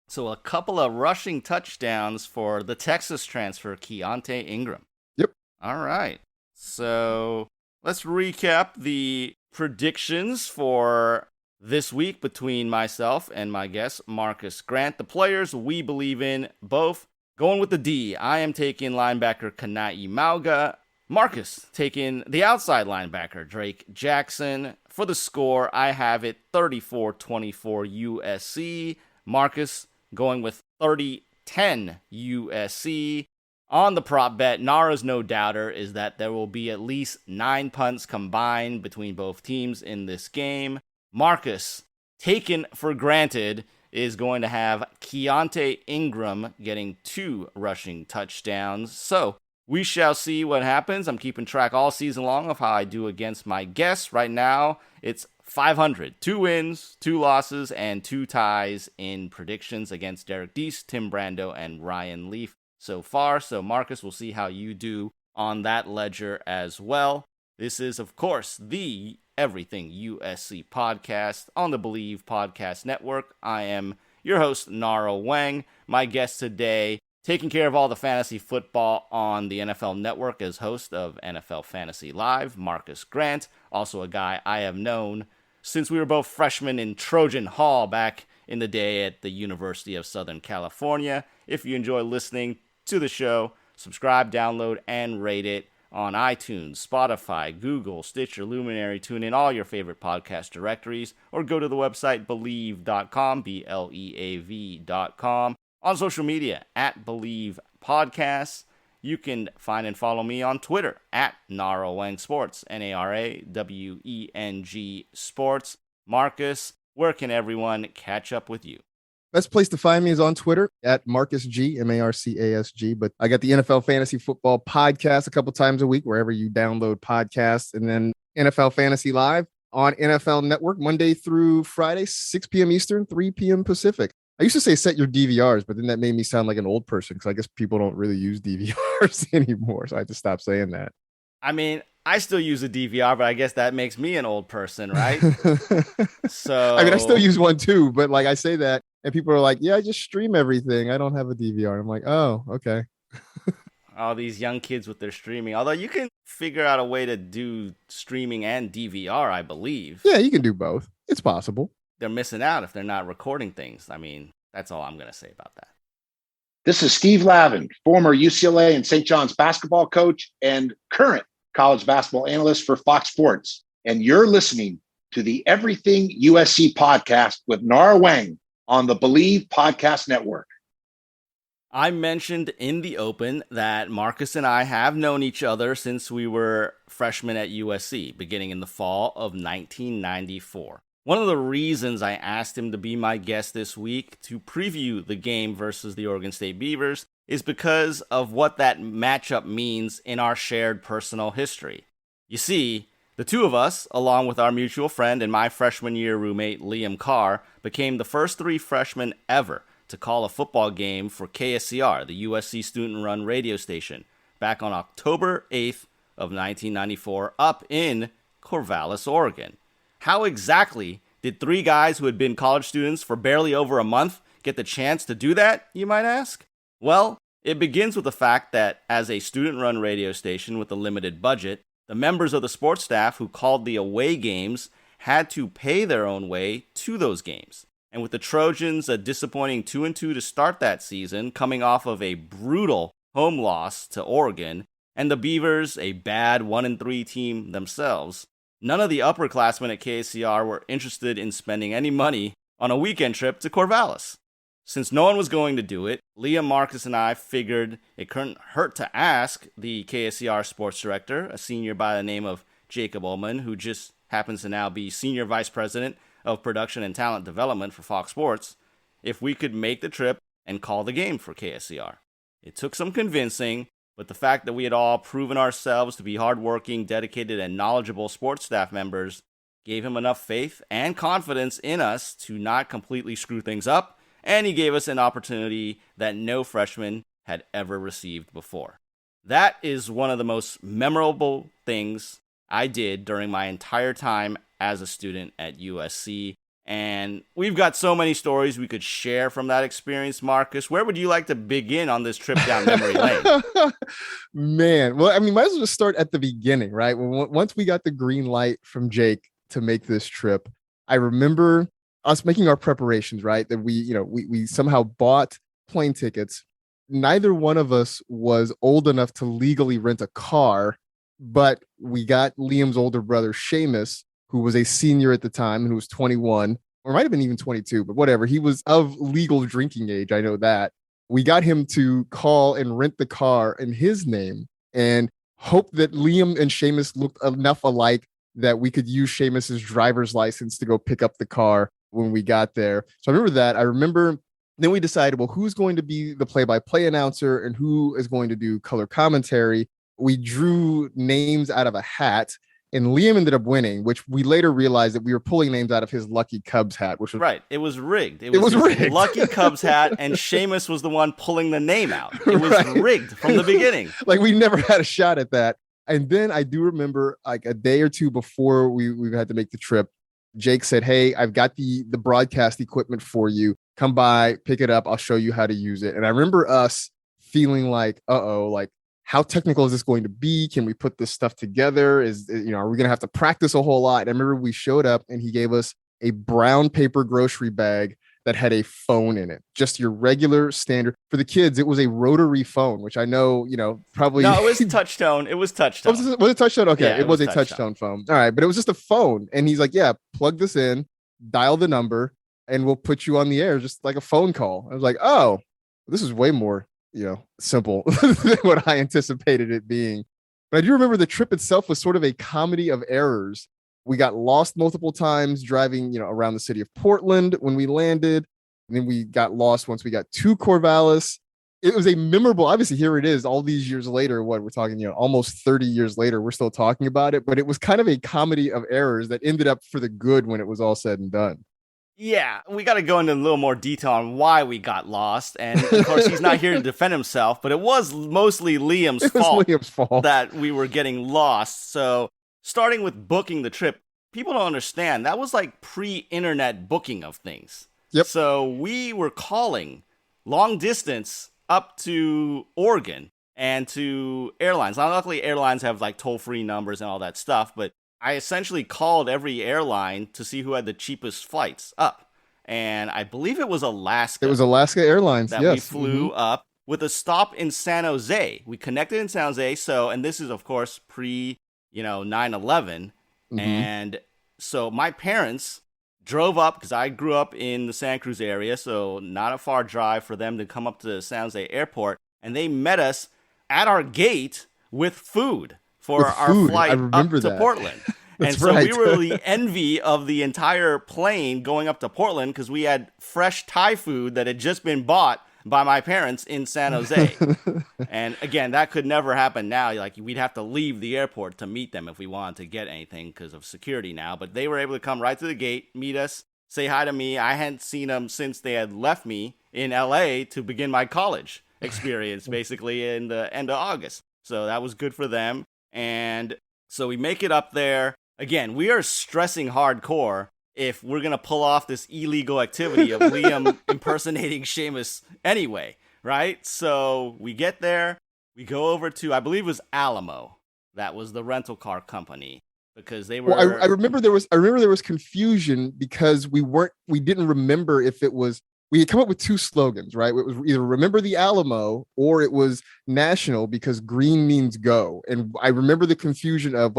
A: So a couple of rushing touchdowns for the Texas transfer, Keontae Ingram.
B: Yep.
A: All right. So let's recap the predictions for this week between myself and my guest, Marcus Grant. The players we believe in, both going with the D. I am taking linebacker Kanai Mauga. Marcus taking the outside linebacker, Drake Jackson. For the score, I have it 34-24 USC. Marcus going with 30-10 USC. On the prop bet, Nara's no doubter is that there will be at least 9 punts combined between both teams in this game. Marcus, taken for granted, is going to have Keontae Ingram getting 2 rushing touchdowns. So we shall see what happens. I'm keeping track all season long of how I do against my guests. Right now, it's 500. 2 wins, 2 losses, and 2 ties in predictions against Derek Deese, Tim Brando, and Ryan Leaf so far. So Marcus, we'll see how you do on that ledger as well. This is, of course, the Everything USC podcast on the Believe Podcast Network. I am your host, Nara Weng. My guest today, taking care of all the fantasy football on the NFL Network as host of NFL Fantasy Live, Marcus Grant. Also a guy I have known since we were both freshmen in Trojan Hall back in the day at the University of Southern California. If you enjoy listening to the show, subscribe, download, and rate it on iTunes, Spotify, Google, Stitcher, Luminary, TuneIn, all your favorite podcast directories, or go to the website Believe.com, BLEAV.com. On social media, at Believe Podcasts. You can find and follow me on Twitter, at Nara Weng Sports, NARAWENG Sports. Marcus, where can everyone catch up with you?
B: Best place to find me is on Twitter at Marcus G, MARCASG. But I got the NFL Fantasy Football podcast a couple times a week, wherever you download podcasts. And then NFL Fantasy Live on NFL Network, Monday through Friday, 6 p.m. Eastern, 3 p.m. Pacific. I used to say set your DVRs, but then that made me sound like an old person because I guess people don't really use DVRs anymore. So I had to stop saying that.
A: I mean, I still use a DVR, but I guess that makes me an old person, right? So
B: I mean, I still use one too, but like I say that and people are like, yeah, I just stream everything. I don't have a DVR. I'm like, oh, okay.
A: All these young kids with their streaming. Although you can figure out a way to do streaming and DVR, I believe.
B: Yeah, you can do both. It's possible.
A: They're missing out if they're not recording things. I mean, that's all I'm going to say about that.
D: This is Steve Lavin, former UCLA and St. John's basketball coach and current college basketball analyst for Fox Sports. And you're listening to the Everything USC podcast with Nara Weng on the Believe Podcast Network.
A: I mentioned in the open that Marcus and I have known each other since we were freshmen at USC, beginning in the fall of 1994. One of the reasons I asked him to be my guest this week to preview the game versus the Oregon State Beavers is because of what that matchup means in our shared personal history. You see, the two of us, along with our mutual friend and my freshman year roommate Liam Carr, became the first 3 freshmen ever to to call a football game for KSCR, the USC student-run radio station, back on October 8th of 1994 up in Corvallis, Oregon. How exactly did three guys who had been college students for barely over a month get the chance to do that, you might ask? Well, it begins with the fact that as a student-run radio station with a limited budget, the members of the sports staff who called the away games had to pay their own way to those games. And with the Trojans a disappointing 2-2 to start that season, coming off of a brutal home loss to Oregon, and the Beavers a bad 1-3 team themselves, none of the upperclassmen at KSCR were interested in spending any money on a weekend trip to Corvallis. Since no one was going to do it, Liam, Marcus, and I figured it couldn't hurt to ask the KSCR sports director, a senior by the name of Jacob Ullman, who just happens to now be senior vice president of production and talent development for Fox Sports, if we could make the trip and call the game for KSCR. It took some convincing, but the fact that we had all proven ourselves to be hardworking, dedicated, and knowledgeable sports staff members gave him enough faith and confidence in us to not completely screw things up, and he gave us an opportunity that no freshman had ever received before. That is one of the most memorable things I did during my entire time as a student at USC. And we've got so many stories we could share from that experience, Marcus. Where would you like to begin on this trip down memory lane?
B: Man, well, I mean, might as well just start at the beginning, right? Once we got the green light from Jake to make this trip, I remember us making our preparations, right? That we somehow bought plane tickets. Neither one of us was old enough to legally rent a car, but we got Liam's older brother, Seamus, who was a senior at the time and who was 21, or might have been even 22, but whatever. He was of legal drinking age. I know that. We got him to call and rent the car in his name and hope that Liam and Seamus looked enough alike that we could use Seamus's driver's license to go pick up the car when we got there. So I remember that. I remember then we decided, well, who's going to be the play-by-play announcer and who is going to do color commentary. We drew names out of a hat, and Liam ended up winning, which we later realized that we were pulling names out of his lucky Cubs hat, which was
A: right. It was rigged.
B: It was rigged.
A: Lucky Cubs hat, and Seamus was the one pulling the name out. It was rigged from the beginning.
B: Like we never had a shot at that. And then I do remember, like a day or two before we had to make the trip, Jake said, "Hey, I've got the broadcast equipment for you. Come by, pick it up. I'll show you how to use it." And I remember us feeling like, like, how technical is this going to be? Can we put this stuff together? Are we going to have to practice a whole lot? And I remember we showed up and he gave us a brown paper grocery bag that had a phone in it, just your regular standard. For the kids, it was a rotary phone, which I know, probably.
A: No, it was touch tone. It was touch tone.
B: Was it touch tone? Okay,
A: Yeah,
B: it was a touch tone phone. All right, but it was just a phone. And he's like, yeah, plug this in, dial the number, and we'll put you on the air, just like a phone call. I was like, oh, this is way more, simple than what I anticipated it being. But I do remember the trip itself was sort of a comedy of errors. We got lost multiple times driving, around the city of Portland when we landed. And then we got lost once we got to Corvallis. It was a memorable, obviously here it is all these years later, what we're talking, almost 30 years later, we're still talking about it, but it was kind of a comedy of errors that ended up for the good when it was all said and done.
A: Yeah, we got to go into a little more detail on why we got lost. And of course, he's not here to defend himself, but it was mostly Liam's fault that we were getting lost. So starting with booking the trip, people don't understand. That was like pre-internet booking of things.
B: Yep.
A: So we were calling long distance up to Oregon and to airlines. Now, luckily, airlines have like toll-free numbers and all that stuff, but I essentially called every airline to see who had the cheapest flights up. And I believe it was Alaska.
B: It was Alaska Airlines,
A: that we flew up with a stop in San Jose. We connected in San Jose. And this is, of course, pre, 9/11. And so my parents drove up because I grew up in the Santa Cruz area. So not a far drive for them to come up to the San Jose airport. And they met us at our gate with food for our flight up to Portland. And so we were the envy of the entire plane going up to Portland because we had fresh Thai food that had just been bought by my parents in San Jose. And again, that could never happen now. Like we'd have to leave the airport to meet them if we wanted to get anything because of security now. But they were able to come right to the gate, meet us, say hi to me. I hadn't seen them since they had left me in LA to begin my college experience, basically in the end of August. So that was good for them. And so we make it up there. Again, we are stressing hardcore if we're going to pull off this illegal activity of Liam impersonating Sheamus anyway, right? So we get there. We go over to, I believe it was Alamo. That was the rental car company. Because they were.
B: Well, I remember there was confusion because we didn't remember if it was. We had come up with two slogans, right? It was either "Remember the Alamo" or it was "National" because green means go. And I remember the confusion of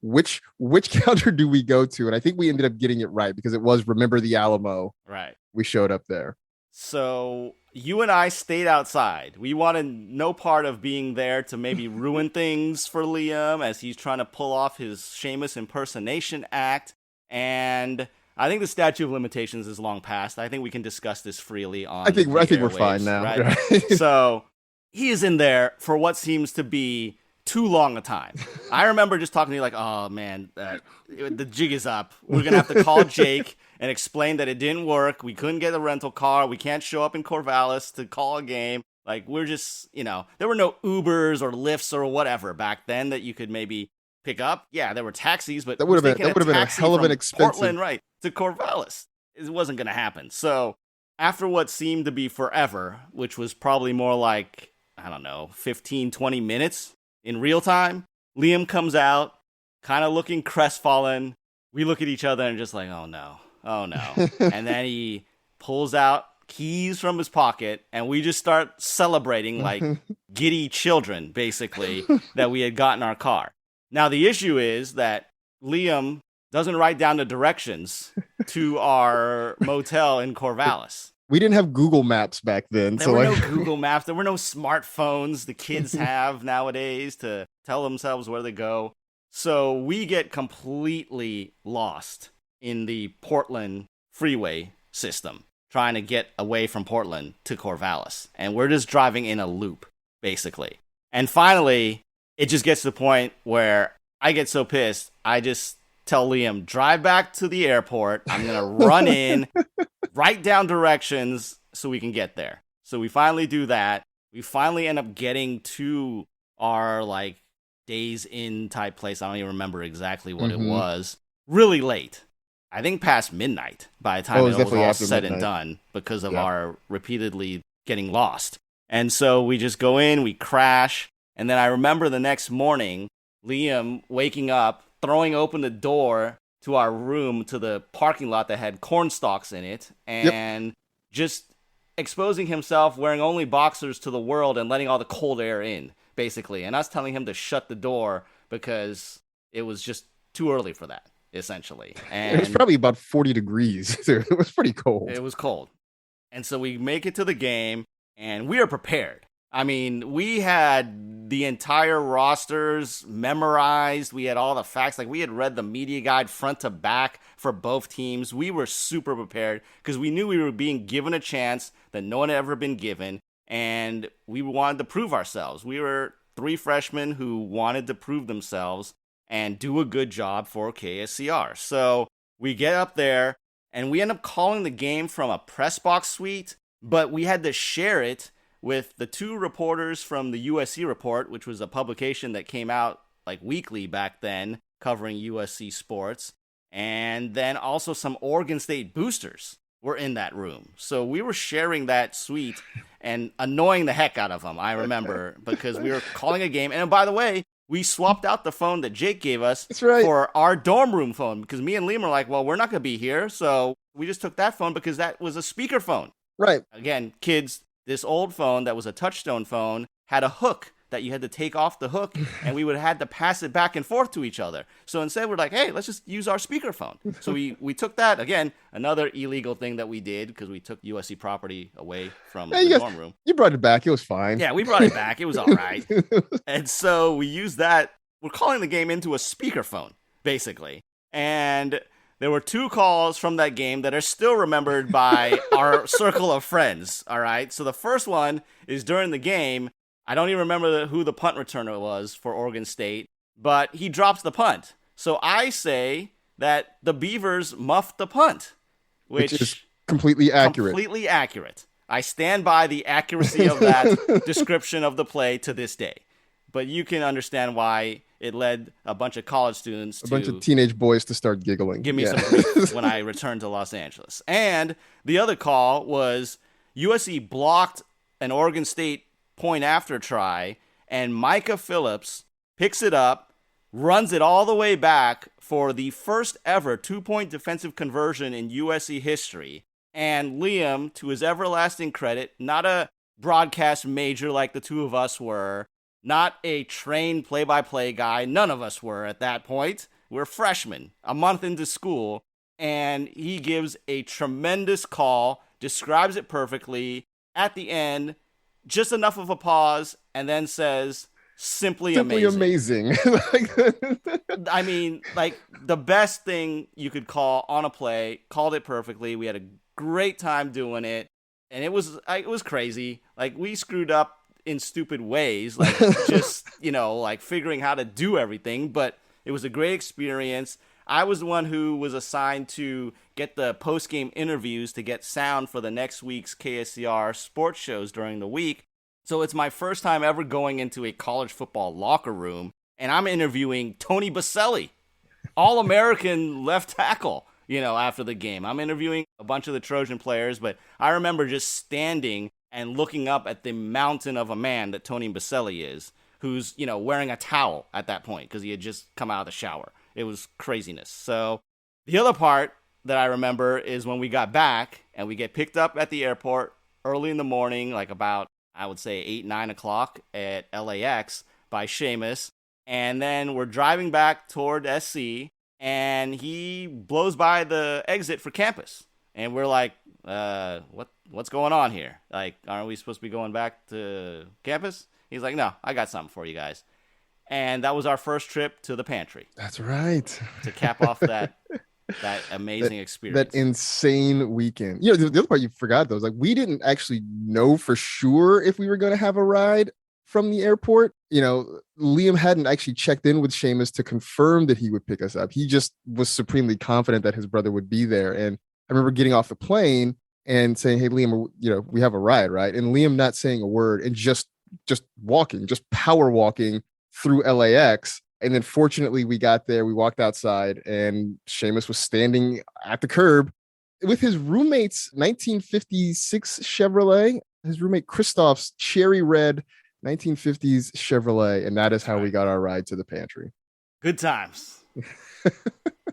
B: which counter do we go to? And I think we ended up getting it right because it was "Remember the Alamo."
A: Right.
B: We showed up there.
A: So you and I stayed outside. We wanted no part of being there to maybe ruin things for Liam as he's trying to pull off his Sheamus impersonation act. And I think the statute of limitations is long past. I think we can discuss this freely on.
B: I think we're
A: airwaves,
B: fine now.
A: Right? So he is in there for what seems to be too long a time. I remember just talking to you like, oh man, the jig is up. We're gonna have to call Jake and explain that it didn't work. We couldn't get a rental car. We can't show up in Corvallis to call a game. Like, we're just, there were no Ubers or Lyfts or whatever back then that you could maybe pick up. Yeah, there were taxis, but
B: that would have been a hell of an expensive
A: Portland, right, to Corvallis. It wasn't going to happen. So after what seemed to be forever, which was probably more like, I don't know, 15, 20 minutes in real time, Liam comes out, kind of looking crestfallen. We look at each other and just like, oh no. And then he pulls out keys from his pocket and we just start celebrating like giddy children, basically, that we had gotten our car. Now, the issue is that Liam doesn't write down the directions to our motel in Corvallis.
B: We didn't have Google Maps back then.
A: There were no Google Maps. There were no smartphones the kids have nowadays to tell themselves where to go. So we get completely lost in the Portland freeway system, trying to get away from Portland to Corvallis. And we're just driving in a loop, basically. And finally, it just gets to the point where I get so pissed, I just tell Liam, drive back to the airport. I'm going to run in, write down directions so we can get there. So we finally do that. We finally end up getting to our, Days Inn type place. I don't even remember exactly what it was. Really late. I think past midnight by the time it was all said and done because of our repeatedly getting lost. And so we just go in, we crash. And then I remember the next morning, Liam waking up, throwing open the door to our room to the parking lot that had corn stalks in it, and just exposing himself, wearing only boxers to the world and letting all the cold air in, basically. And us telling him to shut the door because it was just too early for that, essentially. And
B: it was probably about 40 degrees. It was pretty cold.
A: It was cold. And so we make it to the game, and we are prepared. I mean, we had the entire rosters memorized. We had all the facts. We had read the media guide front to back for both teams. We were super prepared because we knew we were being given a chance that no one had ever been given, and we wanted to prove ourselves. We were three freshmen who wanted to prove themselves and do a good job for KSCR. So we get up there, and we end up calling the game from a press box suite, but we had to share it with the two reporters from the USC Report, which was a publication that came out weekly back then, covering USC sports. And then also some Oregon State boosters were in that room. So we were sharing that suite and annoying the heck out of them, I remember, because we were calling a game. And by the way, we swapped out the phone that Jake gave us for our dorm room phone because me and Liam were like, well, we're not going to be here. So we just took that phone because that was a speakerphone.
B: Right.
A: Again, kids, this old phone that was a touchstone phone had a hook that you had to take off the hook, and we would have had to pass it back and forth to each other. So instead, we're like, hey, let's just use our speakerphone. So we took that. Again, another illegal thing that we did because we took USC property away from the dorm room.
B: You brought it back. It was fine.
A: Yeah, we brought it back. It was all right. And so we used that. We're calling the game into a speakerphone, basically. And there were two calls from that game that are still remembered by our circle of friends, all right? So the first one is during the game. I don't even remember who the punt returner was for Oregon State, but he drops the punt. So I say that the Beavers muffed the punt,
B: which is completely accurate.
A: Completely accurate. I stand by the accuracy of that description of the play to this day. But you can understand why it led a bunch of college students
B: a bunch of teenage boys to start giggling.
A: Give me some grief when I returned to Los Angeles. And the other call was USC blocked an Oregon State point after try, and Micah Phillips picks it up, runs it all the way back for the first ever 2-point defensive conversion in USC history. And Liam, to his everlasting credit, not a broadcast major like the two of us were, not a trained play-by-play guy. None of us were at that point. We're freshmen, a month into school, and he gives a tremendous call, describes it perfectly. At the end, just enough of a pause, and then says, simply amazing. I mean, like, the best thing you could call on a play, called it perfectly. We had a great time doing it, and it was crazy. Like, we screwed up in stupid ways, like just, like figuring how to do everything, but it was a great experience. I was the one who was assigned to get the post-game interviews to get sound for the next week's KSCR sports shows during the week. So it's my first time ever going into a college football locker room, and I'm interviewing Tony Baselli, All-American left tackle, after the game. I'm interviewing a bunch of the Trojan players, but I remember just standing and looking up at the mountain of a man that Tony Baselli is, who's, wearing a towel at that point because he had just come out of the shower. It was craziness. So the other part that I remember is when we got back and we get picked up at the airport early in the morning, like about, I would say 8, 9 o'clock at LAX by Seamus. And then we're driving back toward SC and he blows by the exit for campus. And we're like, what's going on here? Like, aren't we supposed to be going back to campus? He's like, no, I got something for you guys. And that was our first trip to the pantry.
B: That's right.
A: To cap off that amazing experience.
B: That insane weekend. The other part you forgot, though, is like we didn't actually know for sure if we were going to have a ride from the airport. Liam hadn't actually checked in with Seamus to confirm that he would pick us up. He just was supremely confident that his brother would be there. And I remember getting off the plane and saying, hey, Liam, we have a ride, right? And Liam not saying a word and just walking, just power walking through LAX. And then fortunately we got there, we walked outside and Seamus was standing at the curb with his roommate's 1956 Chevrolet, his roommate Christoph's cherry red 1950s Chevrolet. And that is how we got our ride to the pantry.
A: Good times.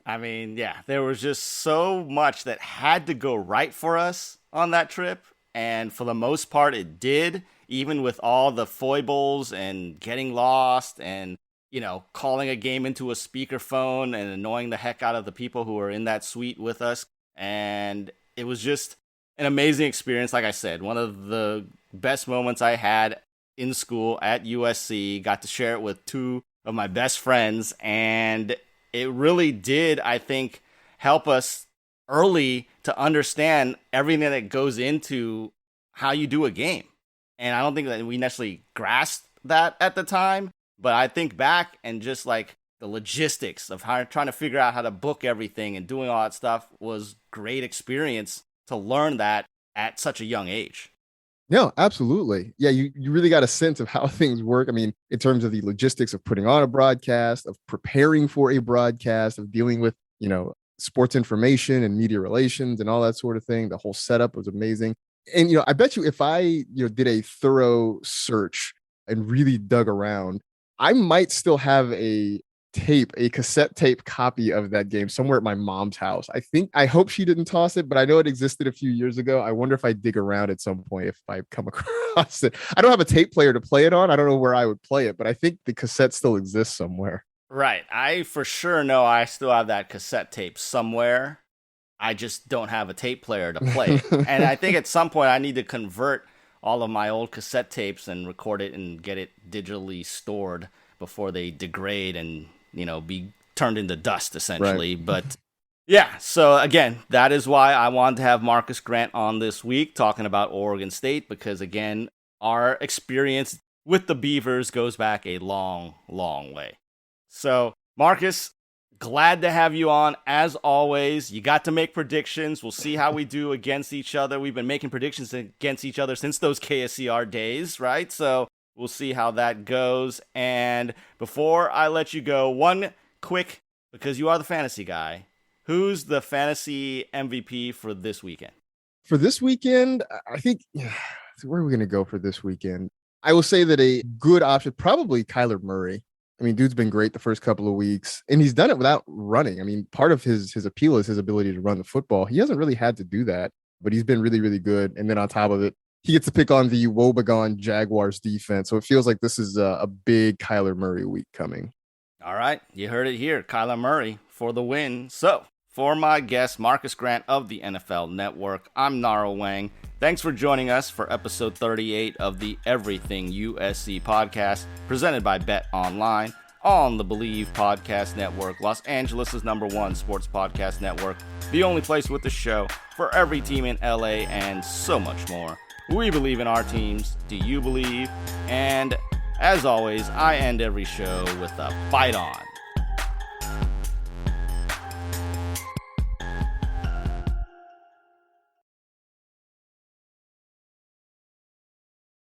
A: I mean, yeah, there was just so much that had to go right for us on that trip. And for the most part, it did, even with all the foibles and getting lost and, calling a game into a speakerphone and annoying the heck out of the people who were in that suite with us. And it was just an amazing experience. Like I said, one of the best moments I had in school at USC. Got to share it with two of my best friends, and it really did, I think, help us early to understand everything that goes into how you do a game. And I don't think that we necessarily grasped that at the time, but I think back and just like the logistics of trying to figure out how to book everything and doing all that stuff was great experience to learn that at such a young age.
B: No, absolutely. Yeah, you really got a sense of how things work. I mean, in terms of the logistics of putting on a broadcast, of preparing for a broadcast, of dealing with, sports information and media relations and all that sort of thing. The whole setup was amazing. And, I bet you if I, did a thorough search and really dug around, I might still have a cassette tape copy of that game somewhere at my mom's house. I hope she didn't toss it, but I know it existed a few years ago. I wonder if I dig around at some point if I come across it. I don't have a tape player to play it on. I don't know where I would play it, but I think the cassette still exists somewhere.
A: Right. I for sure know I still have that cassette tape somewhere. I just don't have a tape player to play it. And I think at some point I need to convert all of my old cassette tapes and record it and get it digitally stored before they degrade and be turned into dust, essentially. Right. But yeah, so again, that is why I wanted to have Marcus Grant on this week talking about Oregon State, because again, our experience with the Beavers goes back a long, long way. So Marcus, Glad to have you on, as always. You got to make predictions. We'll see how we do against each other. We've been making predictions against each other since those KSCR days, right? So we'll see how that goes. And before I let you go, one quick, because you are the fantasy guy, who's the fantasy MVP for this weekend?
B: For this weekend, I think, where are we going to go for this weekend? I will say that a good option, probably Kyler Murray. I mean, dude's been great the first couple of weeks, and he's done it without running. I mean, part of his appeal is his ability to run the football. He hasn't really had to do that, but he's been really, really good. And then on top of it, he gets to pick on the woebegone Jaguars defense. So it feels like this is a big Kyler Murray week coming.
A: All right, you heard it here. Kyler Murray for the win. So for my guest, Marcus Grant of the NFL Network, I'm Nara Wang. Thanks for joining us for episode 38 of the Everything USC podcast, presented by Bet Online on the Believe Podcast Network, Los Angeles' #1 sports podcast network, the only place with the show for every team in LA and so much more. We believe in our teams. Do you believe? And as always, I end every show with a fight on.